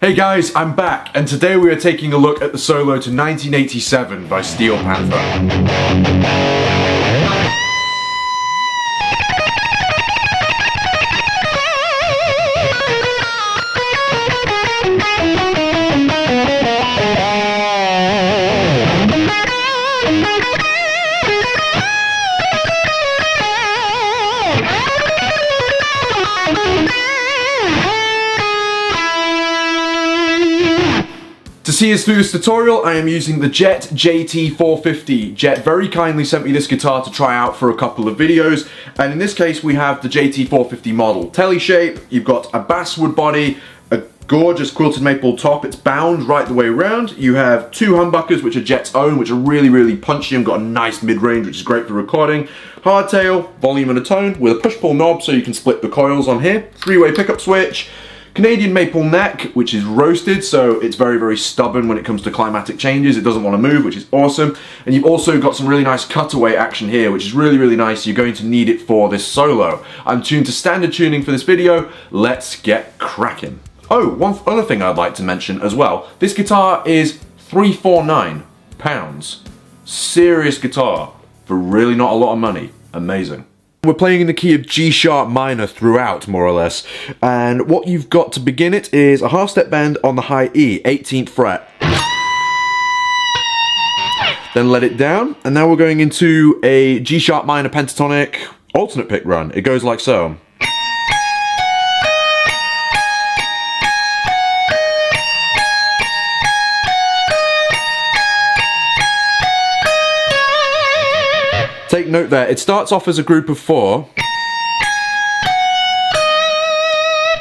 Hey guys, I'm back, and today we are taking a look at the solo to 1987 by Steel Panther. To see us through this tutorial, I am using the Jet JT450. Jet very kindly sent me this guitar to try out for a couple of videos, and in this case we have the JT450 model. Telly shape, you've got a basswood body, a gorgeous quilted maple top, it's bound right the way around. You have two humbuckers, which are Jet's own, which are really punchy and got a nice mid-range, which is great for recording. Hardtail, volume and a tone, with a push-pull knob so you can split the coils on here. Three-way pickup switch. Canadian maple neck, which is roasted, so it's very stubborn when it comes to climatic changes. It doesn't want to move, which is awesome. And you've also got some really nice cutaway action here, which is really nice. You're going to need it for this solo. I'm tuned to standard tuning for this video. Let's get cracking. Oh, one other thing I'd like to mention as well. This guitar is £349. Serious guitar for really not a lot of money. Amazing. We're playing in the key of G sharp minor throughout, more or less, and what you've got to begin it is a half step bend on the high E, 18th fret. Then let it down, and now we're going into a G sharp minor pentatonic alternate pick run. It goes like so. Take note there, it starts off as a group of 4.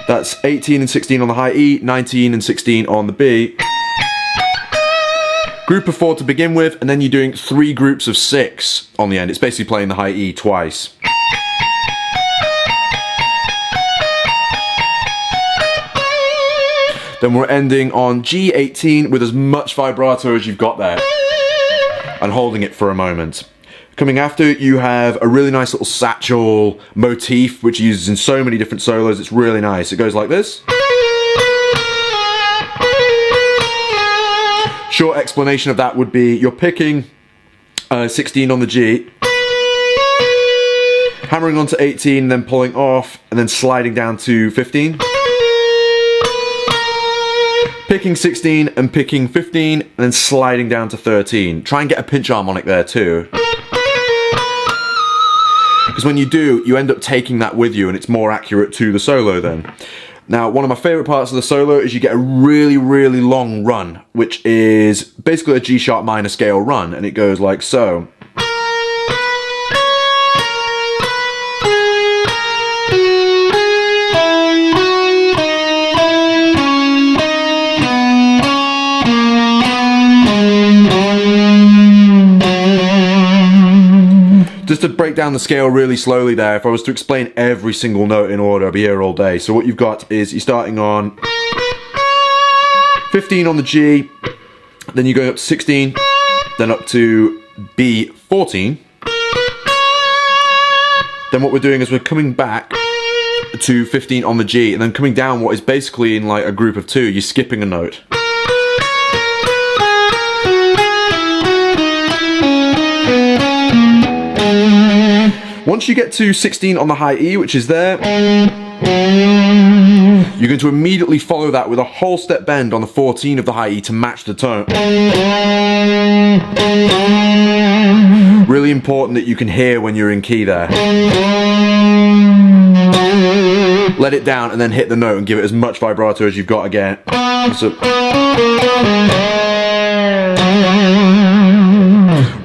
That's 18 and 16 on the high E, 19 and 16 on the B. Group of 4 to begin with, and then you're doing 3 groups of 6 on the end. It's basically playing the high E twice. Then we're ending on G18 with as much vibrato as you've got there, and holding it for a moment. Coming after, you have a really nice little satchel motif, which uses in so many different solos. It's really nice. It goes like this. Short explanation of that would be you're picking 16 on the G, hammering onto 18, then pulling off, and then sliding down to 15. Picking 16 and picking 15, and then sliding down to 13. Try and get a pinch harmonic there too. Because when you do, you end up taking that with you and it's more accurate to the solo then. Now, one of my favourite parts of the solo is you get a really long run, which is basically a G sharp minor scale run, and it goes like so. Just to break down the scale really slowly there, if I was to explain every single note in order, I'd be here all day. So what you've got is you're starting on 15 on the G, then you're going up to 16, then up to B14. Then what we're doing is we're coming back to 15 on the G, and then coming down what is basically in like a group of 2, you're skipping a note. Once you get to 16 on the high E, which is there, you're going to immediately follow that with a whole step bend on the 14 of the high E to match the tone. Really important that you can hear when you're in key there. Let it down and then hit the note and give it as much vibrato as you've got again. So,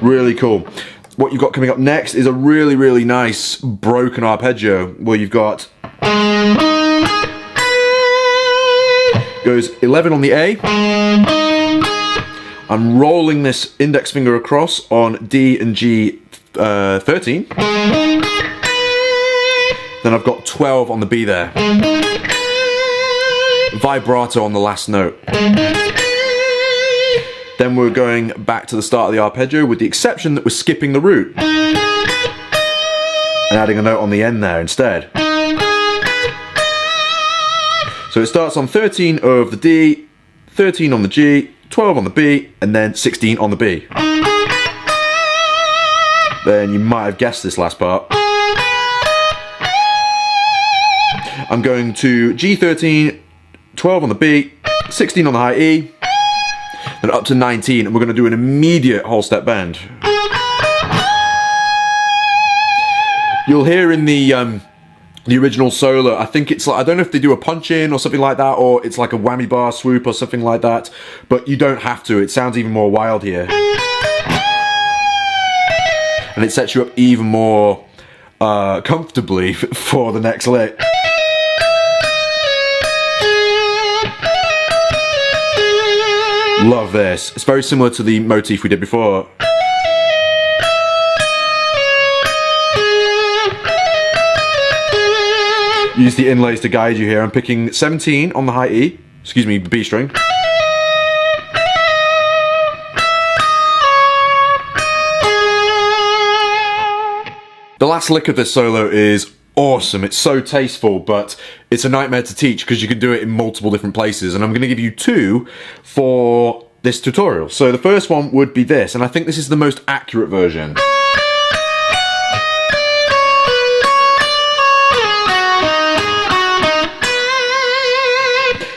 really cool. What you've got coming up next is a really nice broken arpeggio where you've got goes 11 on the A. I'm rolling this index finger across on D and G 13. Then I've got 12 on the B there. Vibrato on the last note. Then we're going back to the start of the arpeggio with the exception that we're skipping the root and adding a note on the end there instead. So it starts on 13 of the D, 13 on the G, 12 on the B, and then 16 on the B. Then you might have guessed this last part. I'm going to G13, 12 on the B, 16 on the high E, then up to 19, and we're going to do an immediate whole step bend. You'll hear in the original solo, I think it's like, I don't know if they do a punch in or something like that, or it's like a whammy bar swoop or something like that, but you don't have to. It sounds even more wild here. And it sets you up even more comfortably for the next lick. Love this. It's very similar to the motif we did before. Use the inlays to guide you here. I'm picking 17 on the high E, excuse me, B string. The last lick of this solo is awesome. It's so tasteful, but it's a nightmare to teach because you can do it in multiple different places, and I'm going to give you two for this tutorial. So the first one would be this, and I think this is the most accurate version.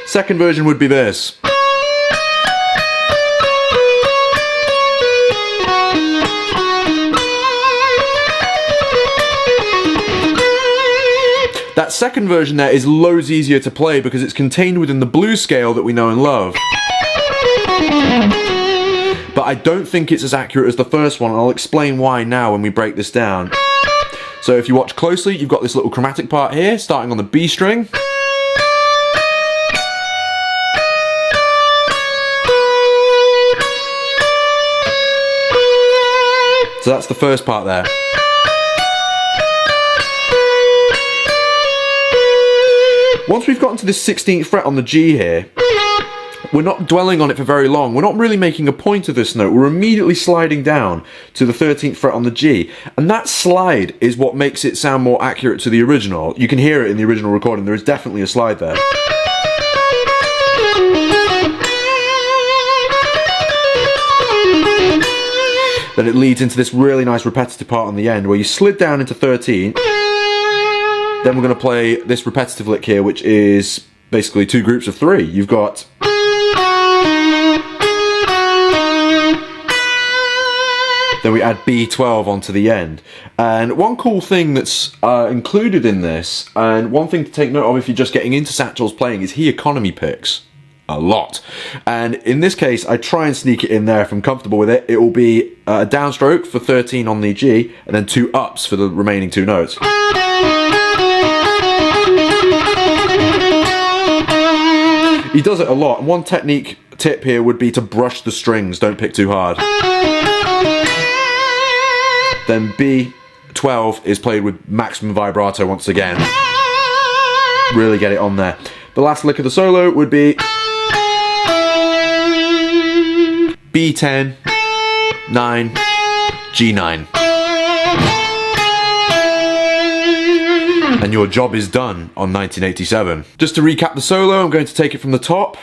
Second version would be this. That second version there is loads easier to play because it's contained within the blues scale that we know and love. But I don't think it's as accurate as the first one, and I'll explain why now when we break this down. So if you watch closely, you've got this little chromatic part here, starting on the B string. So that's the first part there. Once we've gotten to this 16th fret on the G here, we're not dwelling on it for very long. We're not really making a point of this note. We're immediately sliding down to the 13th fret on the G. And that slide is what makes it sound more accurate to the original. You can hear it in the original recording. There is definitely a slide there. Then it leads into this really nice repetitive part on the end where you slid down into 13. Then we're going to play this repetitive lick here, which is basically two groups of three. You've got... Then we add B12 onto the end. And one cool thing that's included in this, and one thing to take note of if you're just getting into Satchel's playing, is he economy picks a lot. And in this case, I try and sneak it in there if I'm comfortable with it. It will be a downstroke for 13 on the G, and then two ups for the remaining two notes. He does it a lot. And one technique tip here would be to brush the strings, don't pick too hard. Then B12 is played with maximum vibrato once again. Really get it on there. The last lick of the solo would be B10, 9, G9. And your job is done on 1987. Just to recap the solo, I'm going to take it from the top.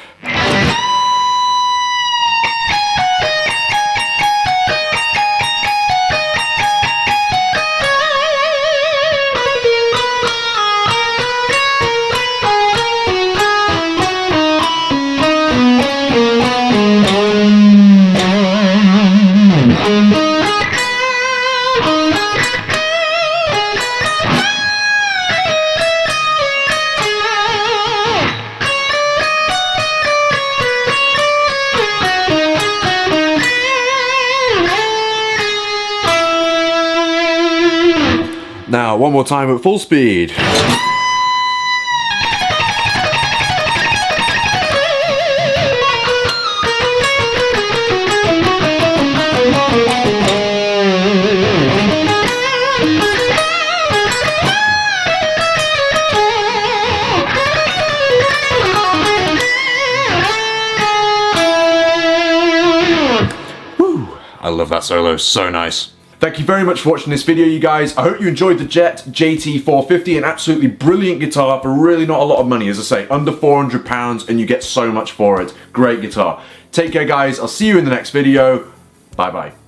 Now, one more time at full speed. Woo! I love that solo, so nice. Thank you very much for watching this video, you guys. I hope you enjoyed the Jet JT450, an absolutely brilliant guitar for really not a lot of money. As I say, under £400, and you get so much for it. Great guitar. Take care, guys. I'll see you in the next video. Bye-bye.